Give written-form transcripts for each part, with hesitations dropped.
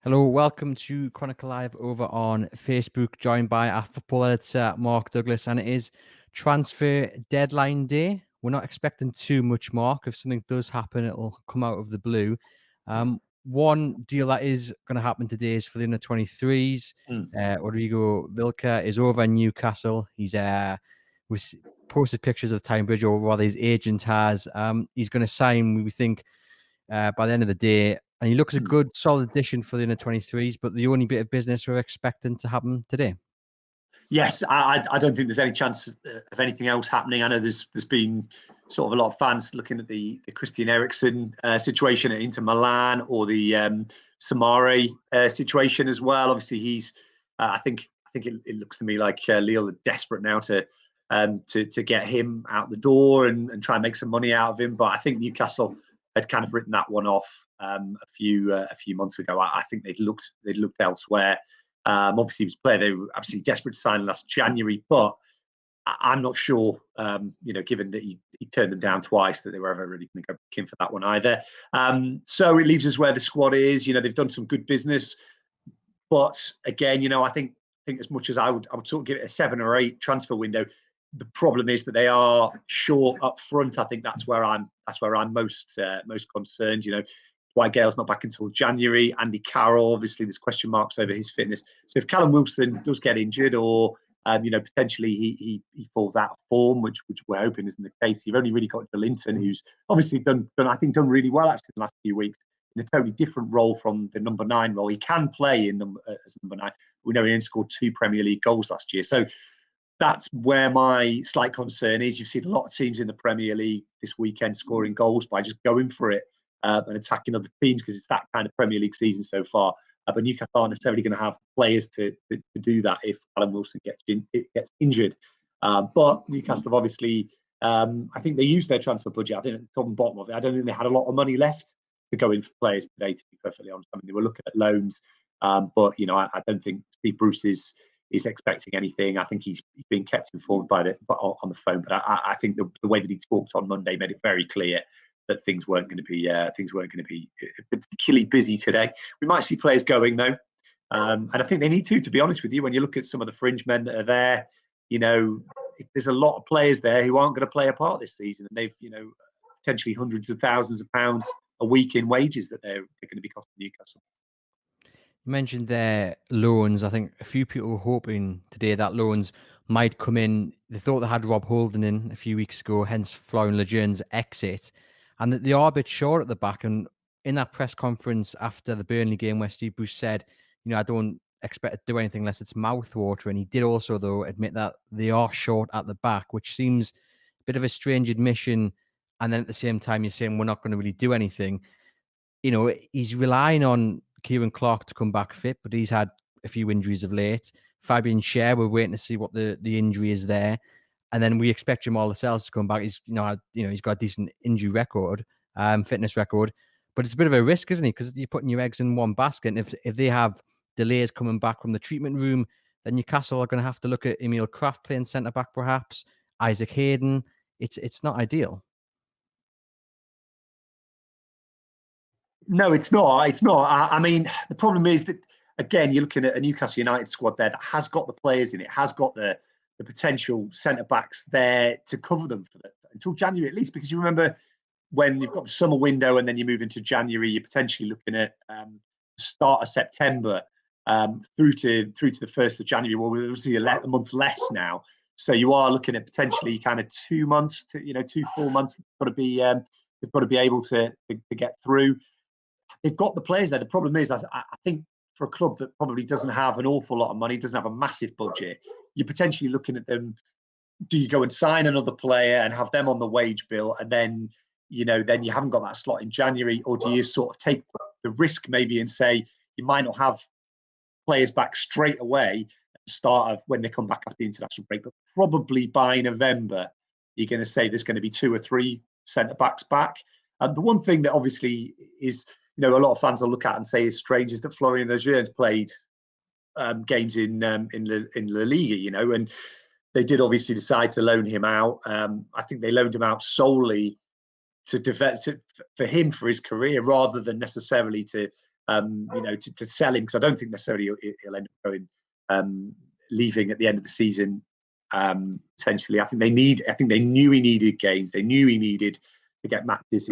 Hello, welcome to Chronicle Live over on Facebook, joined by our football editor, Mark Douglas, and it is transfer deadline day. We're not expecting too much, Mark. If something does happen, it'll come out of the blue. One deal that is going to happen today is for the under 23s. Rodrigo Vidal is over in Newcastle. We posted pictures of the Time Bridge, or rather his agent has. He's going to sign, we think, by the end of the day. And he looks a good, solid addition for the under 23s, but the only bit of business we're expecting to happen today. Yes, I don't think there's any chance of anything else happening. I know there's been sort of a lot of fans looking at the Christian Eriksen situation at Inter Milan, or the Samare situation as well. Obviously, he's I think it looks to me like Lille are desperate now to get him out the door and try and make some money out of him. But I think Newcastle had kind of written that one off a few months ago. I think they'd looked elsewhere. Obviously, he was a player they were absolutely desperate to sign last January, but I'm not sure, given that he turned them down twice, that they were ever really going to go back in for that one either. So it leaves us where the squad is. They've done some good business, but again, I think as much as I would sort of give it a 7 or 8 transfer window, the problem is that they are short up front. I think that's where I'm most concerned. Dwight Gale's not back until January. Andy Carroll, obviously, there's question marks over his fitness. So if Callum Wilson does get injured, or potentially he falls out of form, which we're hoping isn't the case, you've only really got Jolinton, who's obviously done really well actually in the last few weeks, in a totally different role from the number 9 role. He can play in as number 9. We know he only scored 2 Premier League goals last year. So that's where my slight concern is. You've seen a lot of teams in the Premier League this weekend scoring goals by just going for it and attacking other teams, because it's that kind of Premier League season so far. But Newcastle aren't necessarily going to have players to do that if Callum Wilson gets injured. But Newcastle have obviously, I think they used their transfer budget. I think at the top and bottom of it, I don't think they had a lot of money left to go in for players today, to be perfectly honest. I mean, they were looking at loans, but I don't think Steve Bruce is expecting anything. I think he's being kept informed on the phone. But I think the way that he talked on Monday made it very clear that things weren't going to be particularly busy today. We might see players going though, and I think they need to be honest with you. When you look at some of the fringe men that are there, there's a lot of players there who aren't going to play a part this season, and they've potentially hundreds of thousands of pounds a week in wages that they're going to be costing Newcastle. You mentioned their loans. I think a few people were hoping today that loans might come in. They thought they had Rob Holding in a few weeks ago, hence Florian Legeune's exit, and that they are a bit short at the back. And in that press conference after the Burnley game, where Steve Bruce said, I don't expect to do anything unless it's mouthwater, and he did also, though, admit that they are short at the back, which seems a bit of a strange admission. And then at the same time, you're saying we're not going to really do anything. He's relying on Kieran Clark to come back fit, but he's had a few injuries of late. Fabian Schär, we're waiting to see what the injury is there. And then we expect Jamal Lascelles to come back. He's he's got a decent injury record, fitness record, but it's a bit of a risk, isn't he? Because you're putting your eggs in one basket. And if they have delays coming back from the treatment room, then Newcastle are going to have to look at Emil Kraft playing centre back, perhaps Isaac Hayden. It's not ideal. No, it's not. It's not. I mean, the problem is that, again, you're looking at a Newcastle United squad there that has got the players in it, has got the potential centre-backs there to cover them until January at least, because you remember when you've got the summer window and then you move into January, you're potentially looking at the start of September through to the 1st of January. Well, we're obviously a month less now. So you are looking at potentially kind of 2 months to 2 full months. They've got to be able to get through. They've got the players there. The problem is, I think for a club that probably doesn't have an awful lot of money, doesn't have a massive budget, you're potentially looking at them. Do you go and sign another player and have them on the wage bill, and then you haven't got that slot in January, or do you sort of take the risk maybe and say you might not have players back straight away at the start of when they come back after the international break, but probably by November you're going to say there's going to be 2 or 3 centre backs back. The one thing that obviously is, a lot of fans will look at and say is strange is that Florian Legeune's played games in La Liga, and they did obviously decide to loan him out. I think they loaned him out solely to develop for him for his career, rather than necessarily to to sell him, because I don't think necessarily he'll end up leaving at the end of the season. Essentially, I think they knew he needed games. They knew he needed to get matches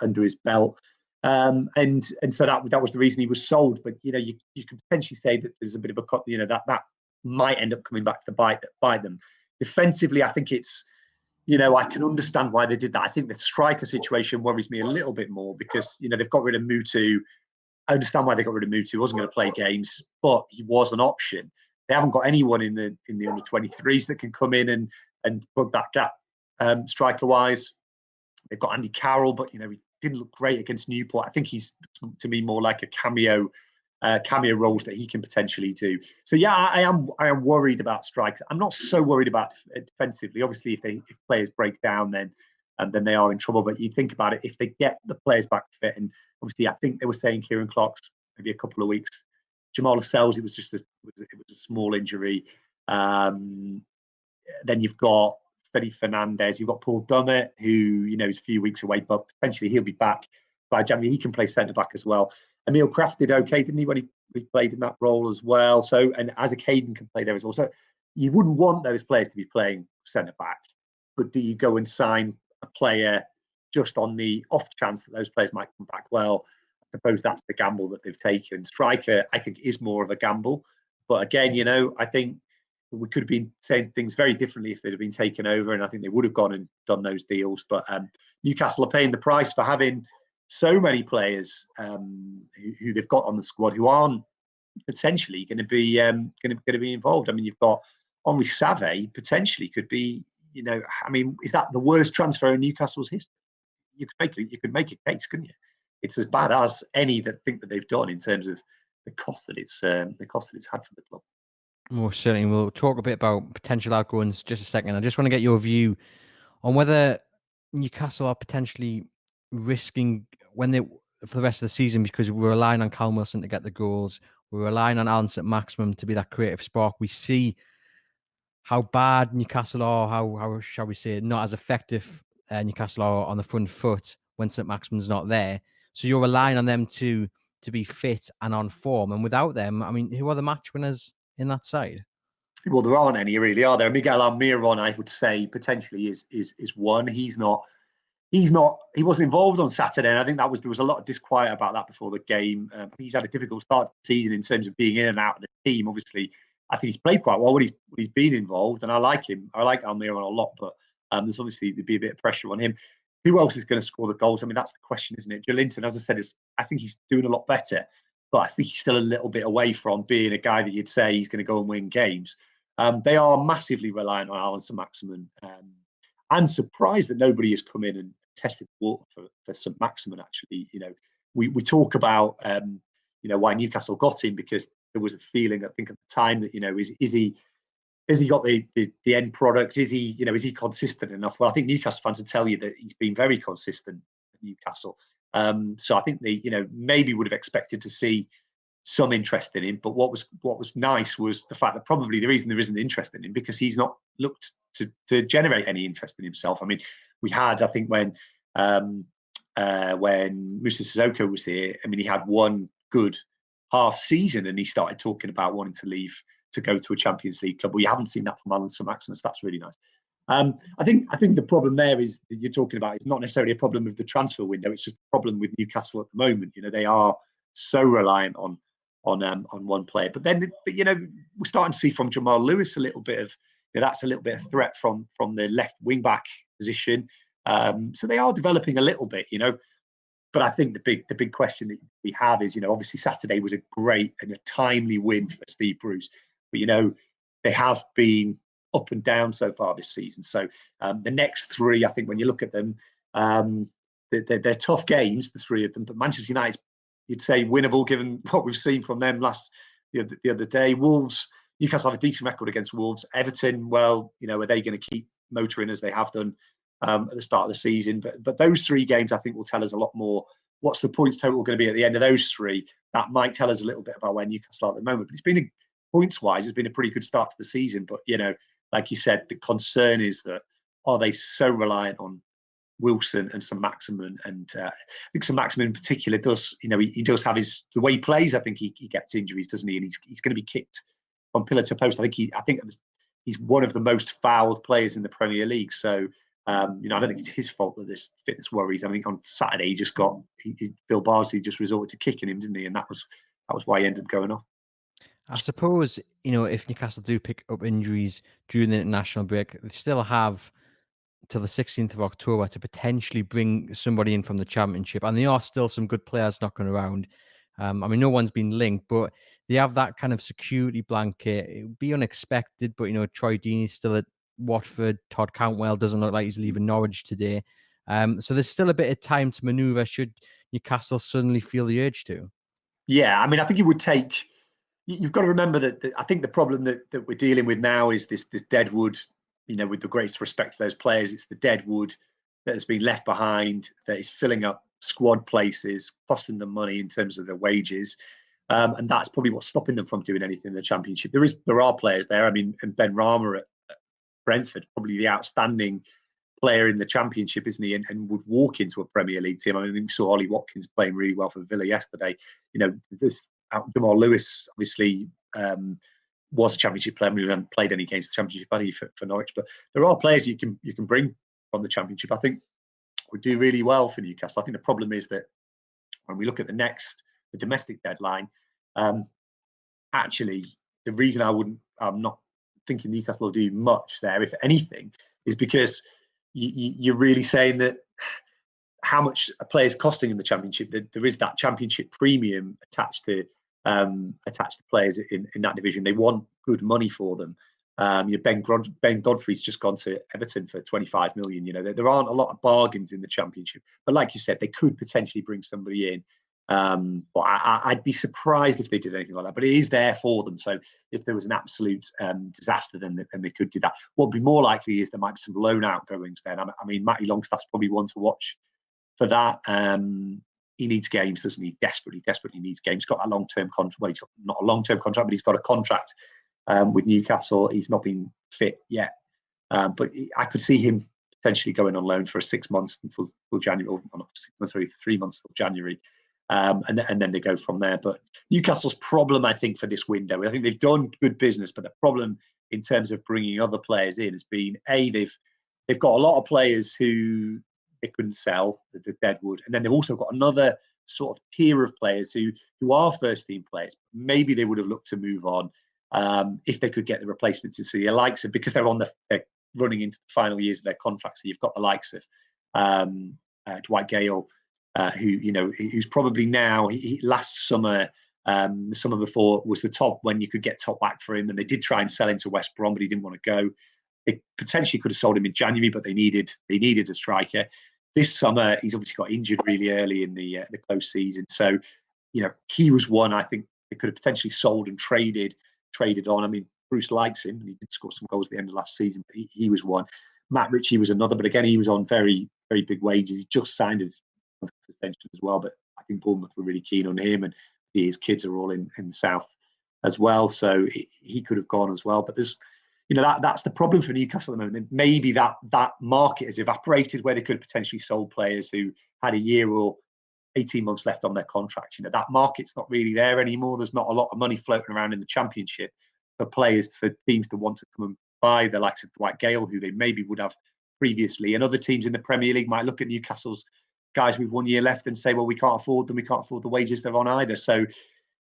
under his belt. And so that was the reason he was sold. But you can potentially say that there's a bit of a that might end up coming back to bite them. Defensively, I think it's I can understand why they did that. I think the striker situation worries me a little bit more, because they've got rid of Mutu. I understand why they got rid of Mutu. He wasn't going to play games, but he was an option. They haven't got anyone in the under 23s that can come in and plug that gap striker wise. They've got Andy Carroll, but he didn't look great against Newport. I think he's, to me, more like a cameo roles that he can potentially do. So yeah, I am worried about strikes. I'm not so worried about defensively. Obviously, if players break down, then they are in trouble. But you think about it, if they get the players back fit, and obviously I think they were saying Kieran Clark's maybe a couple of weeks. Jamal Lascelles, it was a small injury. Then you've got Freddy Fernandez, you've got Paul Dummett, who is a few weeks away, but potentially he'll be back by January. He can play centre back as well. Emil Kraft did okay, didn't he, when he played in that role as well? So, and Isaac Hayden can play there as well. So you wouldn't want those players to be playing centre back, but do you go and sign a player just on the off chance that those players might come back? Well, I suppose that's the gamble that they've taken. Striker, I think, is more of a gamble. But again, I think we could have been saying things very differently if they'd have been taken over, and I think they would have gone and done those deals. But Newcastle are paying the price for having so many players who they've got on the squad who aren't potentially going to be involved. I mean, you've got Henri Save potentially could be. Is that the worst transfer in Newcastle's history? You could make a case, couldn't you? It's as bad as any that think that they've done in terms of the cost that it's had for the club. Most certainly. We'll talk a bit about potential outgoings just a second. I just want to get your view on whether Newcastle are potentially risking for the rest of the season, because we're relying on Callum Wilson to get the goals. We're relying on Alan St. Maximin to be that creative spark. We see how bad Newcastle are, how shall we say, not as effective Newcastle are on the front foot when St. Maximin's not there. So you're relying on them to be fit and on form. And without them, who are the match winners in that side? Well, there aren't any really, are there? Miguel Almiron, I would say, potentially is one. He wasn't involved on Saturday, and I think there was a lot of disquiet about that before the game. I think he's had a difficult start to the season in terms of being in and out of the team. Obviously, I think he's played quite well when he's been involved, and I like him. I like Almiron a lot, but there's obviously there'd be a bit of pressure on him. Who else is going to score the goals? That's the question, isn't it? Joelinton, as I said, I think he's doing a lot better, but I think he's still a little bit away from being a guy that you'd say he's going to go and win games. They are massively reliant on Alan St. Maximin. I'm surprised that nobody has come in and tested the water for St. Maximin. Actually, we talk about why Newcastle got him, because there was a feeling, I think, at the time that is he got the end product? Is he consistent enough? Well, I think Newcastle fans will tell you that he's been very consistent at Newcastle. So I think they maybe would have expected to see some interest in him. But what was nice was the fact that probably the reason there isn't interest in him, because he's not looked to generate any interest in himself. We had, I think, when Musa Sissoko was here, he had one good half season and he started talking about wanting to leave to go to a Champions League club. We haven't seen that from Alan St. Maximin. So that's really nice. I think the problem there is that you're talking about is not necessarily a problem of the transfer window. It's just a problem with Newcastle at the moment. They are so reliant on one player. But we're starting to see from Jamal Lewis a little bit of that's a little bit of threat from the left wing back position. So they are developing a little bit, But I think the big question that we have is, obviously Saturday was a great and a timely win for Steve Bruce, but they have been up and down so far this season. So the next three, I think, when you look at them, they're tough games, the three of them. But Manchester United, you'd say winnable given what we've seen from them the other day. Wolves, Newcastle have a decent record against Wolves. Everton, well, are they going to keep motoring as they have done at the start of the season? But those three games, I think, will tell us a lot more. What's the points total going to be at the end of those three? That might tell us a little bit about where Newcastle are at the moment. But it's been points-wise, it's been a pretty good start to the season. But like you said, the concern is that are they so reliant on Wilson and St Maximin, and I think St Maximin in particular does, he does have the way he plays. I think he gets injuries, doesn't he? And he's going to be kicked from pillar to post. I think he's one of the most fouled players in the Premier League. So I don't think it's his fault that there's fitness worries. I mean, on Saturday he just got Phil Bardsley just resorted to kicking him, didn't he? And that was why he ended up going off. I suppose, if Newcastle do pick up injuries during the international break, they still have till the 16th of October to potentially bring somebody in from the Championship. And there are still some good players knocking around. I mean, no one's been linked, but they have that kind of security blanket. It would be unexpected, but, Troy Deeney's still at Watford. Todd Cantwell doesn't look like he's leaving Norwich today. So there's still a bit of time to manoeuvre should Newcastle suddenly feel the urge to. Yeah, I mean, I think it would take. You've got to remember that I think the problem that we're dealing with now is this deadwood. With the greatest respect to those players, it's the deadwood that has been left behind, that is filling up squad places, costing them money in terms of their wages, and that's probably what's stopping them from doing anything in the Championship. There are players there. I mean, and Ben Rama at Brentford, probably the outstanding player in the Championship, isn't he? And would walk into a Premier League team. I mean, we saw Ollie Watkins playing really well for Villa yesterday. This Jamal Lewis obviously was a Championship player. We haven't played any games for the Championship for Norwich, but there are players you can bring from the Championship. I think would do really well for Newcastle. I think the problem is that when we look at the domestic deadline, actually the reason I'm not thinking Newcastle will do much there, if anything, is because you're really saying that how much a player's costing in the Championship, there is that Championship premium attached to players in that division. They want good money for them. Ben Godfrey's just gone to Everton for 25 million. There aren't a lot of bargains in the Championship, but like you said, they could potentially bring somebody in. But I'd be surprised if they did anything like that. But it is there for them. So if there was an absolute disaster, then they could do that. What would be more likely is there might be some loan outgoings then. I mean, Matty Longstaff's probably one to watch for that. He needs games, doesn't he? Desperately needs games. He's got a long-term contract. Well, he's got not a long-term contract, but he's got a contract with Newcastle. He's not been fit yet, but I could see him potentially going on loan for 6 months until January, or not 6 months, sorry, 3 months till January, and then they go from there. But Newcastle's problem, I think, for this window, I think they've done good business, but the problem in terms of bringing other players in has been they've got a lot of players who they couldn't sell, the deadwood, and then they've also got another sort of tier of players who are first team players. Maybe they would have looked to move on if they could get the replacements to see the likes of, because they're running into the final years of their contract. So you've got the likes of Dwight Gale, who's probably now, last summer, the summer before was the top when you could get top back for him, and they did try and sell him to West Brom, but he didn't want to go. They potentially could have sold him in January, but they needed a striker. This summer, he's obviously got injured really early in the close season. So, he was one I think they could have potentially sold and traded on. I mean, Bruce likes him, and he did score some goals at the end of last season, but he was one. Matt Ritchie was another, but again, he was on very, very big wages. He just signed his extension as well, but I think Bournemouth were really keen on him, and his kids are all in the south as well, so he could have gone as well. But there's that's the problem for Newcastle at the moment. Maybe that market has evaporated where they could potentially sold players who had a year or 18 months left on their contract. That market's not really there anymore. There's not a lot of money floating around in the Championship for teams to want to come and buy the likes of Dwight Gale, who they maybe would have previously. And other teams in the Premier League might look at Newcastle's guys with 1 year left and say, well, we can't afford them. We can't afford the wages they're on either. So,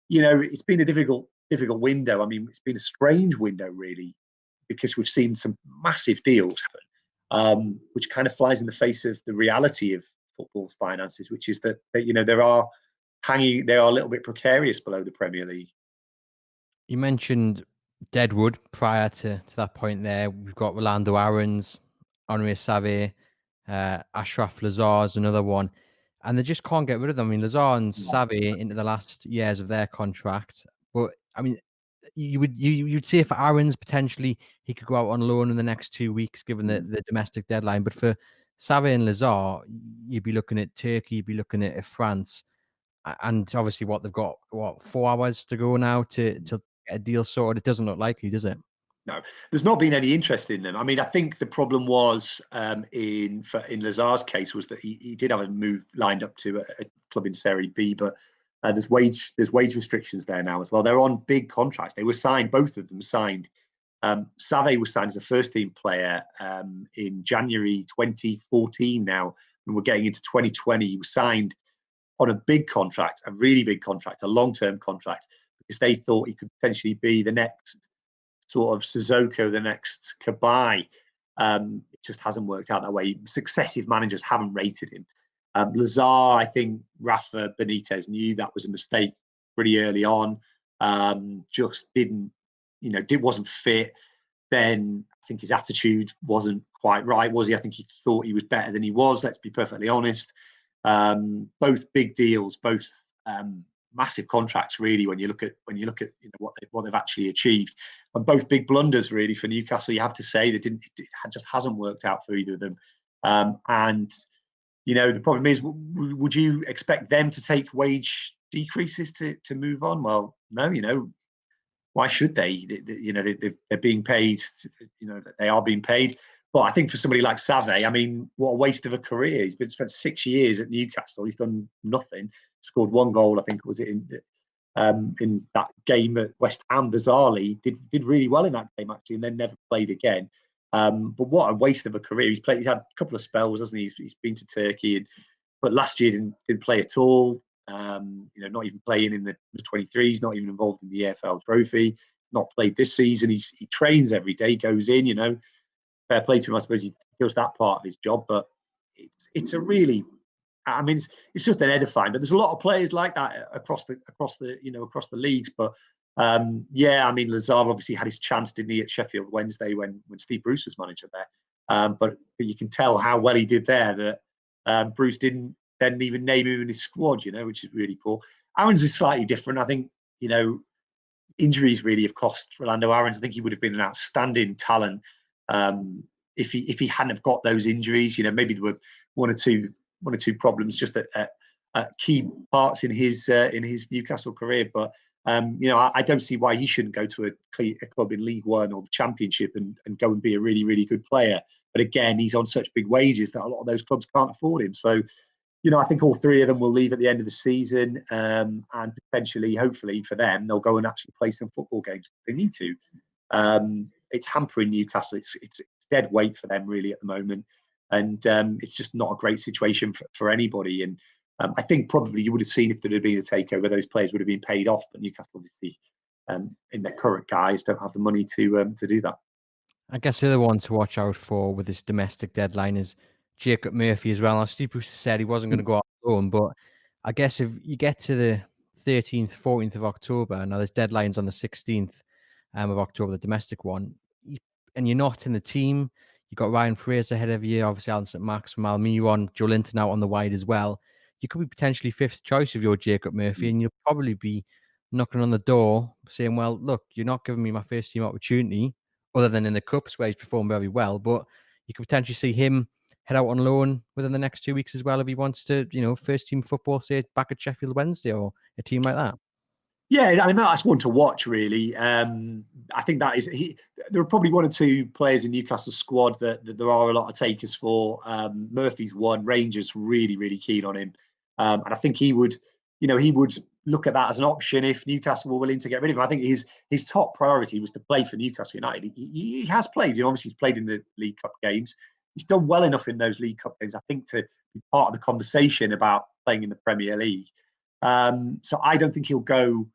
it's been a difficult window. I mean, it's been a strange window, really, because we've seen some massive deals happen, which kind of flies in the face of the reality of football's finances, which is that they are a little bit precarious below the Premier League. You mentioned deadwood prior to that point there. We've got Rolando Aarons, Henri Save, Ashraf Lazar's another one, and they just can't get rid of them. I mean, Lazar and Save into the last years of their contract, but I mean, you'd say for Aarons potentially he could go out on loan in the next 2 weeks given the domestic deadline, but for Save and Lazar, you'd be looking at Turkey, you'd be looking at France, and obviously they've got 4 hours to go now to get a deal sorted. It doesn't look likely, does it? No, there's not been any interest in them. I mean, I think the problem was in Lazar's case was that he did have a move lined up to a club in Serie B, but there's wage restrictions there now as well. They're on big contracts. They were signed, both of them signed. Save was signed as a first team player in January 2014 now, and we're getting into 2020. He was signed on a big contract, a really big contract, a long-term contract, because they thought he could potentially be the next sort of Sissoko, the next Kabay. It just hasn't worked out that way. Successive managers haven't rated him. Lazar, I think Rafa Benitez knew that was a mistake pretty early on. Just didn't, wasn't fit. Then I think his attitude wasn't quite right, was he? I think he thought he was better than he was. Let's be perfectly honest. Both big deals, both massive contracts, really. When you look at what they've actually achieved, and both big blunders, really, for Newcastle. You have to say it just hasn't worked out for either of them. And the problem is, would you expect them to take wage decreases to move on? Well, no. Why should they? They're being paid. They are being paid. But I think for somebody like Save, I mean, what a waste of a career. He's been spent 6 years at Newcastle. He's done nothing. Scored 1 goal, I think, was it in that game at West Ham? Bizarrely, did really well in that game actually, and then never played again. But what a waste of a career. He's had a couple of spells, hasn't he? He's been to Turkey, but last year didn't play at all. Not even playing in the 23s, not even involved in the EFL Trophy. Not played this season. He trains every day, goes in. Fair play to him, I suppose. He does that part of his job, but it's a really, I mean, it's just an edifying. But there's a lot of players like that across the leagues. But I mean, Lazar obviously had his chance, didn't he, at Sheffield Wednesday when Steve Bruce was manager there. But you can tell how well he did there. That Bruce didn't then even name him in his squad, which is really poor. Aaron's is slightly different. I think injuries really have cost Rolando Aaron's. I think he would have been an outstanding talent. If he hadn't have got those injuries, maybe there were one or two problems just at key parts in his Newcastle career. But I don't see why he shouldn't go to a club in League One or the Championship and go and be a really, really good player. But again, he's on such big wages that a lot of those clubs can't afford him. So, I think all 3 of them will leave at the end of the season, and potentially, hopefully for them, they'll go and actually play some football games if they need to. It's hampering Newcastle. It's dead weight for them really at the moment, and it's just not a great situation for anybody. And I think probably you would have seen if there had been a takeover, those players would have been paid off. But Newcastle obviously, in their current guys, don't have the money to do that. I guess the other one to watch out for with this domestic deadline is Jacob Murphy as well. Now, Steve Bruce said he wasn't going to go out alone, but I guess if you get to the 13th, 14th of October, now there's deadlines on the 16th of October, the domestic one, and you're not in the team, you've got Ryan Fraser ahead of you, obviously Alan St. Max from Almiron, Joe Linton out on the wide as well. You could be potentially 5th choice of your Jacob Murphy, and you'll probably be knocking on the door saying, well, look, you're not giving me my first team opportunity, other than in the Cups where he's performed very well. But you could potentially see him head out on loan within the next 2 weeks as well if he wants to, first team football, say, back at Sheffield Wednesday or a team like that. Yeah, I mean, that's one to watch, really. I think that is there are probably 1 or 2 players in Newcastle's squad that there are a lot of takers for. Murphy's one. Rangers really, really keen on him, and I think he would look at that as an option if Newcastle were willing to get rid of him. I think his top priority was to play for Newcastle United. He has played. Obviously, he's played in the League Cup games. He's done well enough in those League Cup games, I think, to be part of the conversation about playing in the Premier League. So I don't think he'll go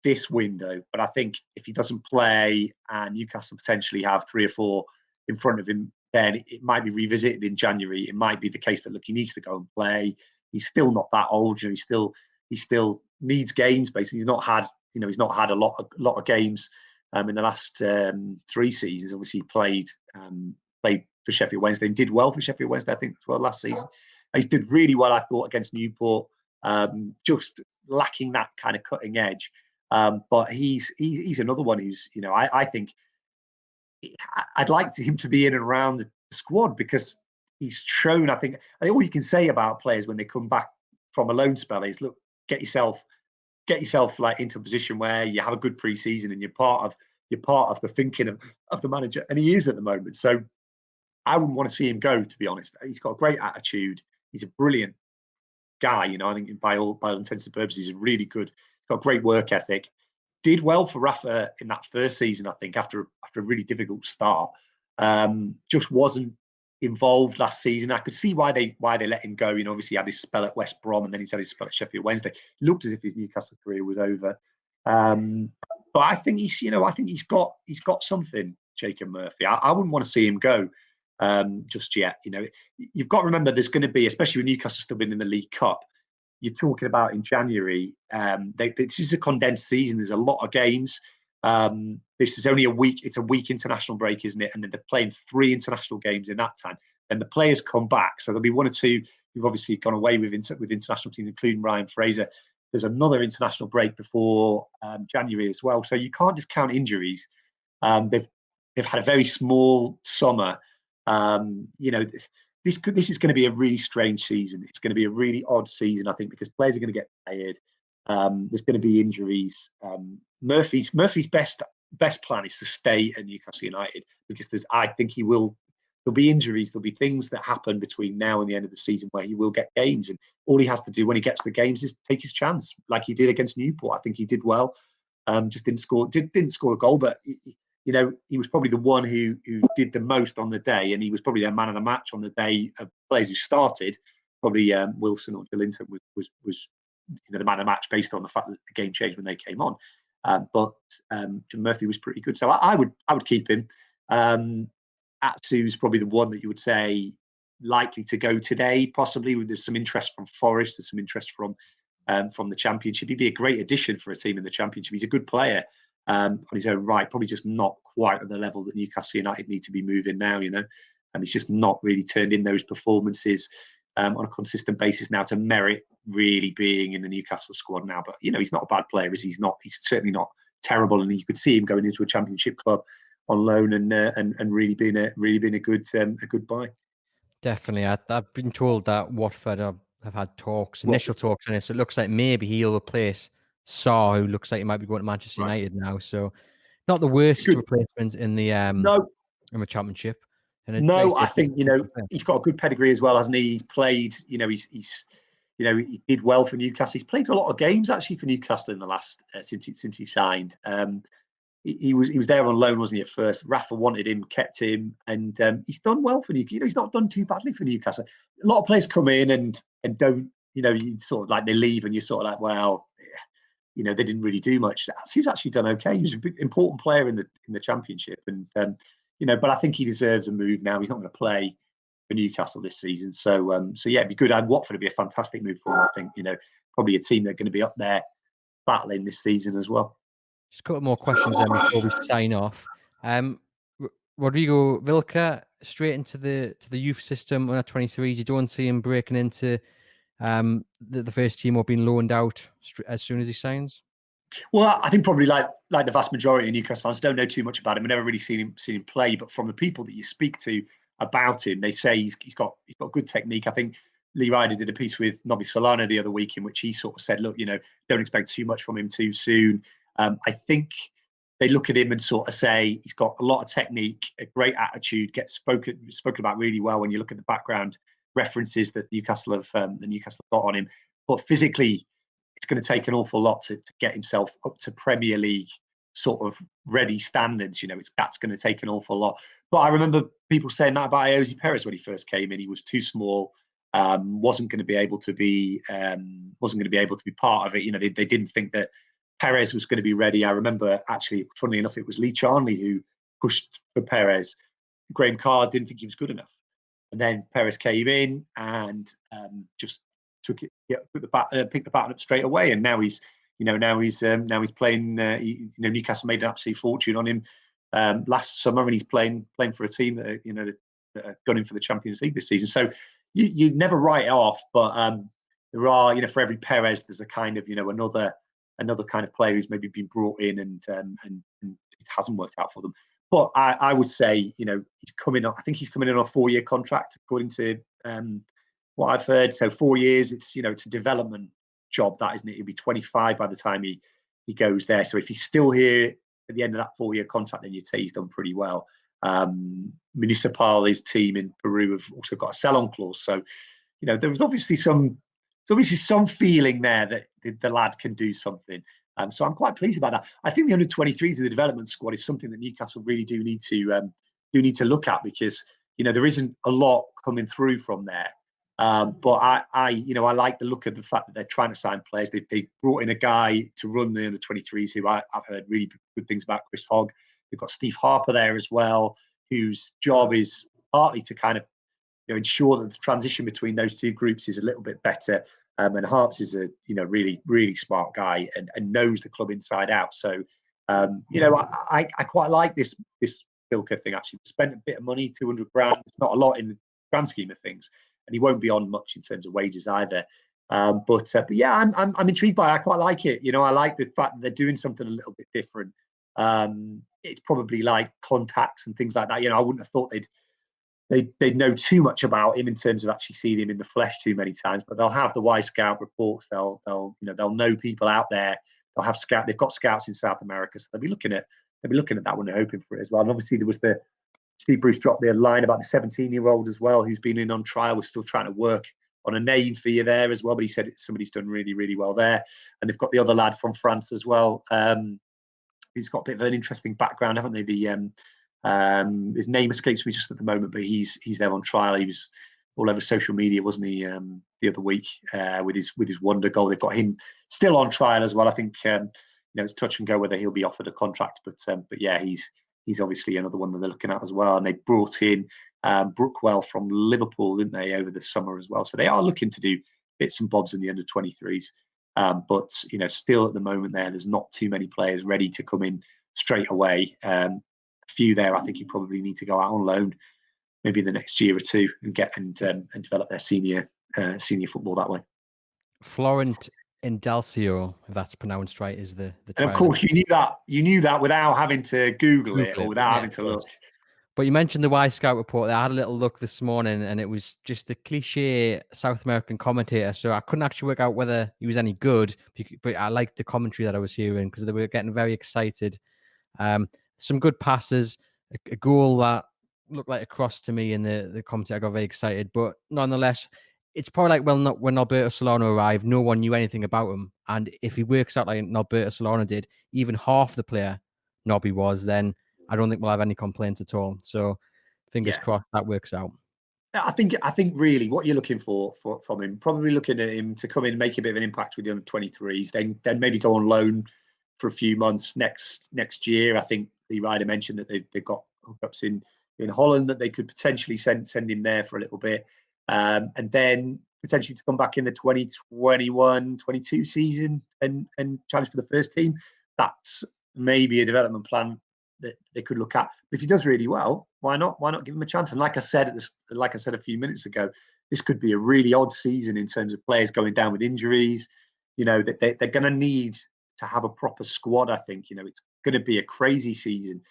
this window, but I think if he doesn't play and Newcastle potentially have 3 or 4 in front of him, then it might be revisited in January. It might be the case that, look, he needs to go and play. He's still not that old. He still needs games. Basically, he's not had a lot of games in the last 3 seasons. Obviously, he played for Sheffield Wednesday and did well for Sheffield Wednesday, I think, as well last season. He did really well, I thought, against Newport. Just lacking that kind of cutting edge. But he's another one who's, I think I'd like him to be in and around the squad, because he's shown, I think all you can say about players when they come back from a loan spell is, look, get yourself like into a position where you have a good pre-season and you're part of you're part of the thinking of the manager, and he is at the moment. So I wouldn't want to see him go, to be honest. He's got a great attitude. He's a brilliant guy. I think by all intents and purposes, he's really good. He's got great work ethic. Did well for Rafa in that first season, I think, after a really difficult start. Just wasn't involved last season. I could see why they let him go. Obviously he had his spell at West Brom, and then he's had his spell at Sheffield Wednesday. It looked as if his Newcastle career was over. But I think he's got something, Jacob Murphy. I wouldn't want to see him go just yet. You've got to remember there's going to be, especially with Newcastle still being in the League Cup, you're talking about in January. This is a condensed season. There's a lot of games. This is only a week. It's a week international break, isn't it? And then they're playing 3 international games in that time. Then the players come back. So there'll be 1 or 2 who've obviously gone away with international teams, including Ryan Fraser. There's another international break before January as well. So you can't just count injuries. They've had a very small summer. This is going to be a really strange season. It's going to be a really odd season, I think, because players are going to get tired. There's going to be injuries. Murphy's best plan is to stay at Newcastle United, because I think there'll be injuries. There'll be things that happen between now and the end of the season where he will get games, and all he has to do when he gets the games is take his chance, like he did against Newport. I think he did well. Just didn't score a goal, but he was probably the one who did the most on the day, and he was probably their man of the match on the day of players who started. Probably Wilson or Jolinton was the man of the match based on the fact that the game changed when they came on. But Murphy was pretty good, so I would keep him. Atsu's probably the one that you would say likely to go today, possibly. There's some interest from Forest, there's some interest from the Championship. He'd be a great addition for a team in the Championship. He's a good player on his own right, probably just not quite at the level that Newcastle United need to be moving now, and he's just not really turned in those performances on a consistent basis now to merit really being in the Newcastle squad now. But he's not a bad player, is he? He's certainly not terrible, and you could see him going into a Championship club on loan and really being a good buy. Definitely. I've been told that Watford have had initial Watford. talks on it. So it looks like maybe he'll replace Saar, who looks like he might be going to Manchester Right. United now. So not the worst Good. replacement in the No, Championship. And like No, you I say, think he's got a good pedigree as well, hasn't he? He's played. He did well for Newcastle. He's played a lot of games actually for Newcastle in the last since he signed. He was there on loan, wasn't he? At first, Rafa wanted him, kept him, and he's done well for Newcastle. He's not done too badly for Newcastle. A lot of players come in and don't. You sort of like they leave, and you're sort of like, well, they didn't really do much. He's actually done okay. He was an important player in the Championship, and but I think he deserves a move now. He's not going to play for Newcastle this season, so yeah, it'd be good. And Watford would be a fantastic move for him. I think probably a team that are going to be up there battling this season as well. Just a couple more questions then before we sign off. Rodrigo Vilca straight into the youth system under 23s. You don't see him breaking into the first team or being loaned out as soon as he signs? Well, I think probably like the vast majority of Newcastle fans don't know too much about him. We've never really seen him play, but from the people that you speak to about him, they say he's got good technique. I think Lee Ryder did a piece with Nobby Solano the other week in which he sort of said, look, don't expect too much from him too soon. I think they look at him and sort of say he's got a lot of technique, a great attitude, gets spoken about really well when you look at the background references that Newcastle have got on him. But physically, it's going to take an awful lot to get himself up to Premier League sort of ready standards. That's going to take an awful lot. But I remember people saying that about Ayoze Perez when he first came in. He was too small, wasn't going to be able to be part of it. They didn't think that Perez was going to be ready. I remember actually, funnily enough, it was Lee Charnley who pushed for Perez. Graham Carr didn't think he was good enough, and then Perez came in and just picked the baton up straight away, and now he's playing. Newcastle made an absolute fortune on him last summer, and he's playing for a team that are gunning for the Champions League this season. So you never write it off, but there are for every Perez, there's a kind of another kind of player who's maybe been brought in and it hasn't worked out for them. But I would say he's coming on. I think he's coming in on a 4-year contract, according to what I've heard. So 4 years, it's a development job, that isn't it? He'll be 25 by the time he goes there. So if he's still here at the end of that 4-year contract, then you'd say he's done pretty well. Municipal, his team in Peru, have also got a sell-on clause. So, there was obviously some feeling there that the lad can do something. So I'm quite pleased about that. I think the under-23s of the development squad is something that Newcastle really do need to look at, because there isn't a lot coming through from there. But I like the look of the fact that they're trying to sign players. They brought in a guy to run the under-23s who I've heard really good things about, Chris Hogg. They've got Steve Harper there as well, whose job is partly to kind of ensure that the transition between those two groups is a little bit better. And Harps is a really, really smart guy and knows the club inside out. So I quite like this Bilker thing. Actually, spent a bit of money, 200 grand. It's not a lot in the grand scheme of things, and he won't be on much in terms of wages either. But yeah, I'm intrigued by it. I quite like it. I like the fact that they're doing something a little bit different. It's probably like contacts and things like that. I wouldn't have thought they'd know too much about him in terms of actually seeing him in the flesh too many times, but they'll have the Y Scout reports. They'll know people out there. They've got scouts in South America, so they'll be looking at that one. They're hoping for it as well. And obviously there was Steve Bruce dropped the line about the 17-year-old as well, who's been in on trial. We're still trying to work on a name for you there as well, but he said somebody's done really, really well there. And they've got the other lad from France as well, who's got a bit of an interesting background, haven't they? His name escapes me just at the moment, but he's there on trial. He was all over social media, wasn't he, the other week with his wonder goal. They've got him still on trial as well. I think it's touch and go whether he'll be offered a contract, but yeah, he's obviously another one that they're looking at as well. And they brought in Brookwell from Liverpool, didn't they, over the summer as well? So they are looking to do bits and bobs in the under-23s. But still at the moment there's not too many players ready to come in straight away. A few there, I think you probably need to go out on loan, maybe in the next year or two, and develop their senior football that way. Florent Indalcio, if that's pronounced right, is the and of course you knew that without having to Google it or without having to look. But you mentioned the Y Scout report. I had a little look this morning, and it was just a cliche South American commentator. So I couldn't actually work out whether he was any good, but I liked the commentary that I was hearing because they were getting very excited. Some good passes, a goal that looked like a cross to me in the commentary. I got very excited, but nonetheless, it's probably like when Alberto Solano arrived, no one knew anything about him. And if he works out like Alberto Solano did, even half the player Nobby was, then I don't think we'll have any complaints at all. So fingers crossed that works out. I think really what you're looking for from him, probably looking at him to come in and make a bit of an impact with the under-23s, then maybe go on loan for a few months next year. I think Lee Ryder mentioned that they've got hookups in Holland that they could potentially send him there for a little bit, and then potentially to come back in the 2021-22 season and challenge for the first team. That's maybe a development plan that they could look at. But if he does really well, why not give him a chance? And like I said a few minutes ago, this could be a really odd season in terms of players going down with injuries. That they're going to need to have a proper squad. I think it's going to be a crazy season.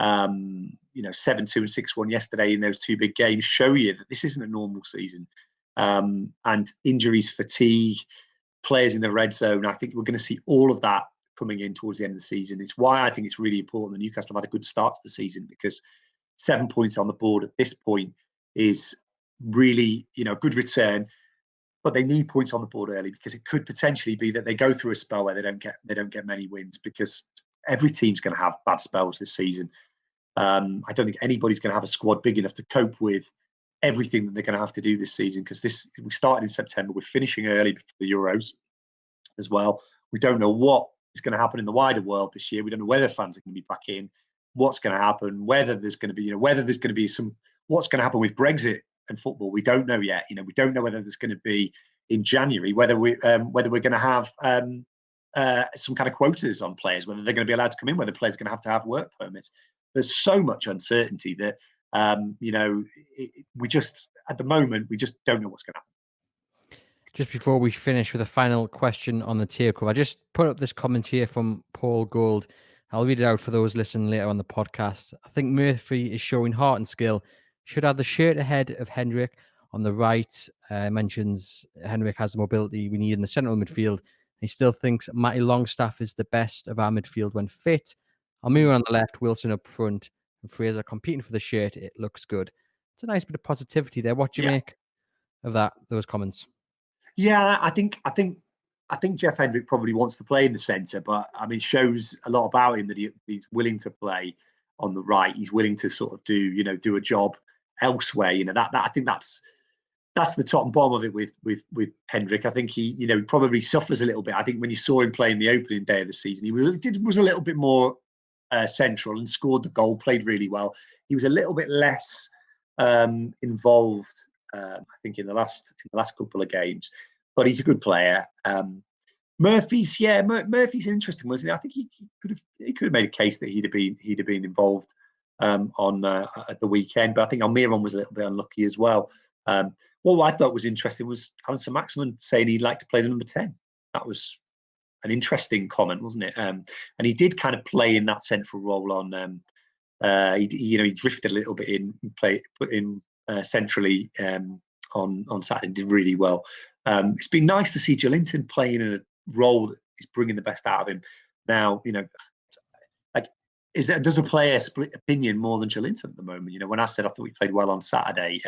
7-2 and 6-1 yesterday in those two big games show you that this isn't a normal season. And injuries, fatigue, players in the red zone. I think we're going to see all of that coming in towards the end of the season. It's why I think it's really important that Newcastle have had a good start to the season, because 7 points on the board at this point is really, good return. But they need points on the board early, because it could potentially be that they go through a spell where they don't get many wins, because every team's going to have bad spells this season. I don't think anybody's going to have a squad big enough to cope with everything that they're going to have to do this season, because we started in September. We're finishing early for the Euros as well. We don't know what is going to happen in the wider world this year. We don't know whether fans are going to be back in, what's going to happen, whether there's going to be, what's going to happen with Brexit and football. We don't know yet. We don't know whether there's going to be in January, whether we're going to have some kind of quotas on players, whether they're going to be allowed to come in, whether players are going to have work permits. There's so much uncertainty that we just at the moment we just don't know what's going to happen. Just before we finish with a final question on the takeover, I just put up this comment here from Paul Gold. I'll read it out for those listening later on the podcast. I think Murphy is showing heart and skill. Should have the shirt ahead of Hendrick on the right. Mentions Hendrick has the mobility we need in the central midfield. He still thinks Matty Longstaff is the best of our midfield when fit. Almira on the left, Wilson up front, and Fraser competing for the shirt. It looks good. It's a nice bit of positivity there. What do you Yeah. make of those comments? Yeah, I think Jeff Hendrick probably wants to play in the centre, but I mean, shows a lot about him that he's willing to play on the right. He's willing to sort of do a job elsewhere. That I think that's the top and bottom of it with Hendrick. I think he probably suffers a little bit. I think when you saw him playing the opening day of the season, he was a little bit more central and scored the goal, played really well. He was a little bit less involved, I think, in the last couple of games, but he's a good player. Murphy's an interesting one, isn't he? I think he could have made a case that he'd have been involved on at the weekend, but I think Almiron was a little bit unlucky as well. What I thought was interesting was Alan Saint-Maximin saying he'd like to play the number 10. That was an interesting comment, wasn't it? And he did kind of play in that central role on. He drifted a little bit put in centrally on Saturday. Did really well. It's been nice to see Joelinton playing in a role that is bringing the best out of him. Now, like, does a player split opinion more than Joelinton at the moment? When I said I thought we played well on Saturday,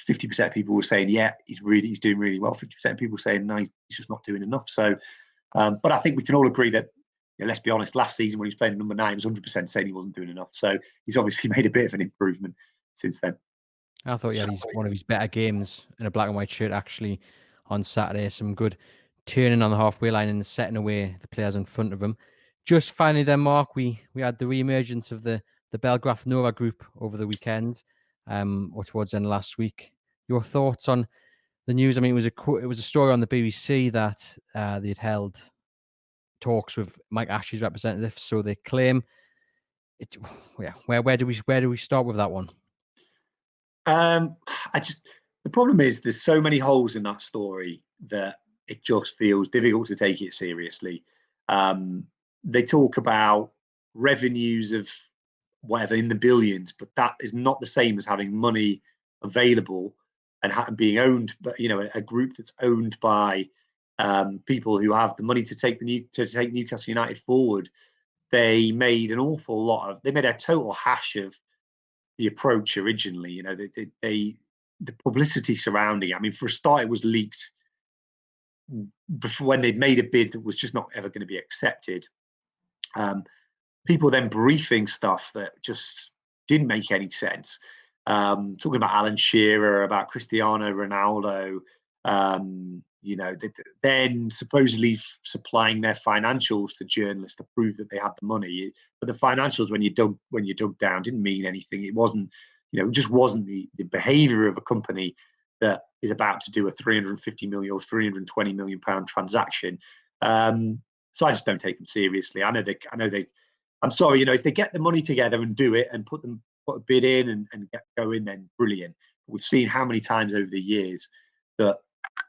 50% of people were saying, yeah, he's doing really well. 50% of people were saying, no, he's just not doing enough. So, but I think we can all agree that, let's be honest, last season when he was playing number 9, he was 100% saying he wasn't doing enough. So he's obviously made a bit of an improvement since then. I thought he had one of his better games in a black and white shirt actually on Saturday. Some good turning on the halfway line and setting away the players in front of him. Just finally then, Mark, we had the re-emergence of the Belgraph Nova group over the weekend, or towards the end of last week. Your thoughts on the news? I mean, it was a story on the BBC that they'd held talks with Mike Ashley's representatives, so they claim it. Yeah, where do we start with that one? The problem is there's so many holes in that story that it just feels difficult to take it seriously. They talk about revenues of whatever in the billions, but that is not the same as having money available and being owned, but a group that's owned by people who have the money to take Newcastle United forward. They made they made a total hash of the approach originally. The publicity surrounding it. I mean, for a start, it was leaked before when they'd made a bid that was just not ever going to be accepted. People then briefing stuff that just didn't make any sense. Talking about Alan Shearer, about Cristiano Ronaldo, then supposedly supplying their financials to journalists to prove that they had the money. But the financials, when you dug down, didn't mean anything. It wasn't, it just wasn't the behaviour of a company that is about to do a 350 million or 320 million pound transaction. So I just don't take them seriously. I know they. I'm sorry, if they get the money together and do it and put a bid in and get going, then brilliant. We've seen how many times over the years that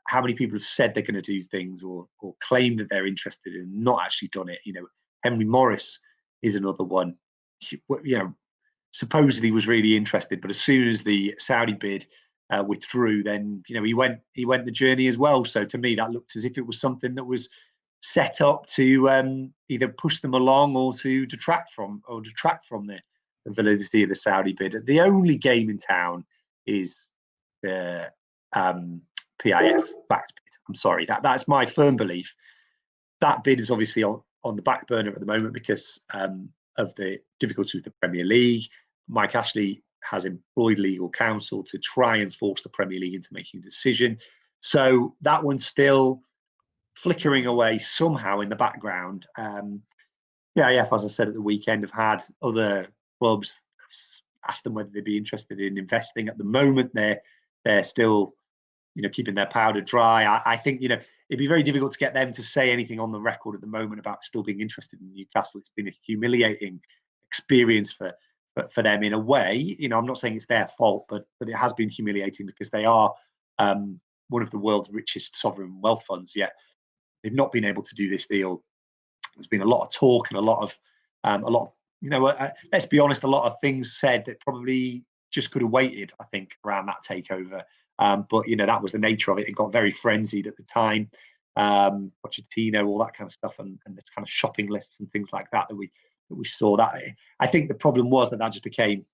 how many people have said they're going to do things or claim that they're interested and not actually done it. Henry Morris is another one. Supposedly was really interested, but as soon as the Saudi bid withdrew, then he went the journey as well. So to me, that looked as if it was something that was set up to either push them along or to detract from the validity of the Saudi bid. The only game in town is the PIF backed bid. I'm sorry, that's my firm belief. That bid is obviously on the back burner at the moment because of the difficulties with the Premier League. Mike Ashley has employed legal counsel to try and force the Premier League into making a decision. So that one's still flickering away somehow in the background. PIF, as I said at the weekend, have had other clubs ask them whether they'd be interested in investing. At the moment, they're still, keeping their powder dry. I think, it'd be very difficult to get them to say anything on the record at the moment about still being interested in Newcastle. It's been a humiliating experience for them in a way. I'm not saying it's their fault, but it has been humiliating because they are one of the world's richest sovereign wealth funds. Yet they've not been able to do this deal. There's been a lot of talk and a lot of let's be honest, a lot of things said that probably just could have waited, I think, around that takeover. But that was the nature of it. It got very frenzied at the time. Pochettino, all that kind of stuff, and there's kind of shopping lists and things like that we we saw that. I think the problem was that just became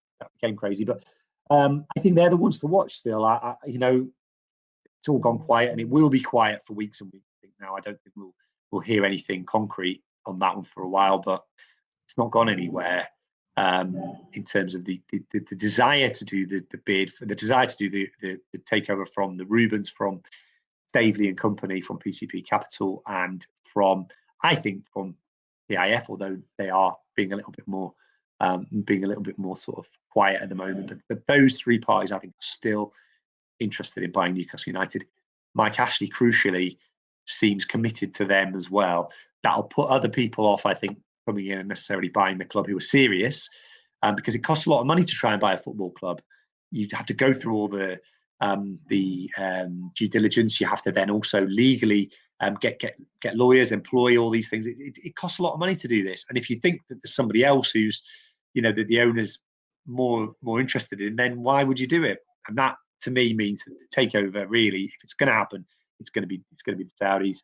crazy. But I think they're the ones to watch still. It's all gone quiet, and it will be quiet for weeks and weeks. I think now. I don't think we'll hear anything concrete on that one for a while, but it's not gone anywhere. In terms of the desire to do the bid, for the desire to do the takeover from the Rubens, from Staveley and Company, from PCP Capital, and from PIF, although they are being a little bit more sort of quiet at the moment. But those three parties, I think, are still interested in buying Newcastle United. Mike Ashley, crucially, seems committed to them as well. That'll put other people off, I think, coming in and necessarily buying the club who are serious, because it costs a lot of money to try and buy a football club. You have to go through all the due diligence. You have to then also legally get lawyers, employ all these things. It costs a lot of money to do this. And if you think that there's somebody else who's, that the owner's more interested in, then why would you do it? And that, to me, means that the takeover, really, if it's going to happen, it's going to be the Saudis.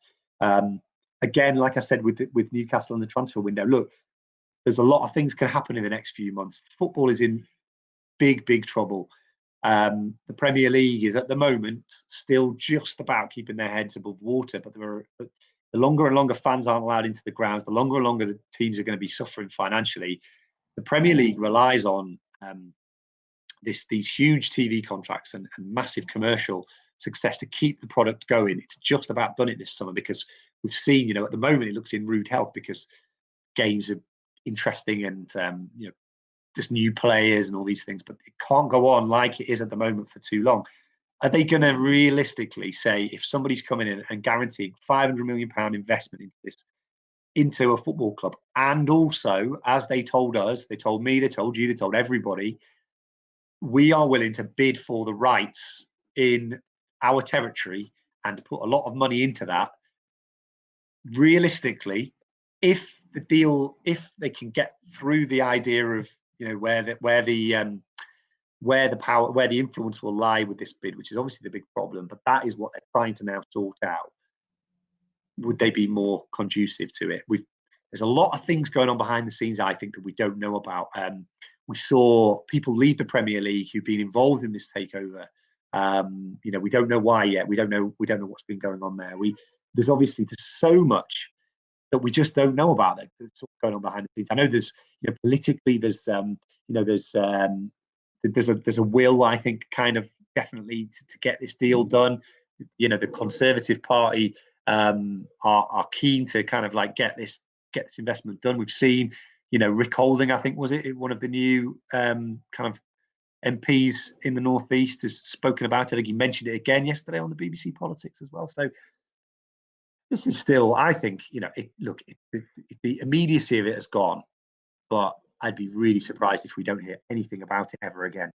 Again, like I said, with Newcastle and the transfer window, look, there's a lot of things can happen in the next few months. Football is in big trouble. The Premier League is at the moment still just about keeping their heads above water, but the longer and longer fans aren't allowed into the grounds, the longer and longer the teams are going to be suffering financially. The Premier League relies on these huge TV contracts and massive commercial success to keep the product going. It's just about done it this summer, because we've seen, at the moment it looks in rude health because games are interesting and just new players and all these things, but it can't go on like it is at the moment for too long. Are they going to realistically say, if somebody's coming in and guaranteeing £500 million investment into a football club, and also, as they told us, they told me, they told you, they told everybody, we are willing to bid for the rights in our territory and put a lot of money into that. Realistically, if they can get through the idea of where the influence will lie with this bid, which is obviously the big problem, but that is what they're trying to now sort out. Would they be more conducive to it? There's a lot of things going on behind the scenes, I think, that we don't know about. We saw people leave the Premier League who've been involved in this takeover. We don't know why yet. We don't know what's been going on there. There's so much that we just don't know about it. That's what's going on behind the scenes. I know there's politically there's a will, I think, kind of definitely to get this deal done. The Conservative Party are keen to kind of like get this investment done. We've seen Rick Holding, I think, was it one of the new kind of MPs in the Northeast, has spoken about it. I think he mentioned it again yesterday on the BBC Politics as well. So this is still, I think, the immediacy of it has gone, but I'd be really surprised if we don't hear anything about it ever again.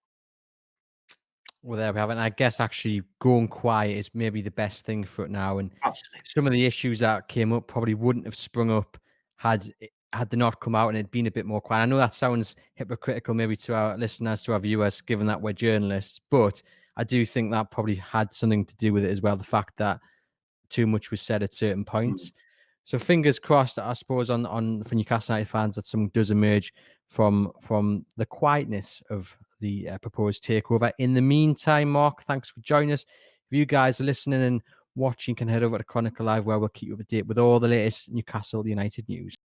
Well, there we have it. And I guess actually going quiet is maybe the best thing for it now. And absolutely, some of the issues that came up probably wouldn't have sprung up had they not come out and it'd been a bit more quiet. I know that sounds hypocritical maybe to our listeners, to our viewers, given that we're journalists, but I do think that probably had something to do with it as well. The fact that too much was said at certain points. So fingers crossed, I suppose, on for Newcastle United fans, that something does emerge from the quietness of the proposed takeover. In the meantime, Mark, thanks for joining us. If you guys are listening and watching, you can head over to Chronicle Live, where we'll keep you up to date with all the latest Newcastle United news.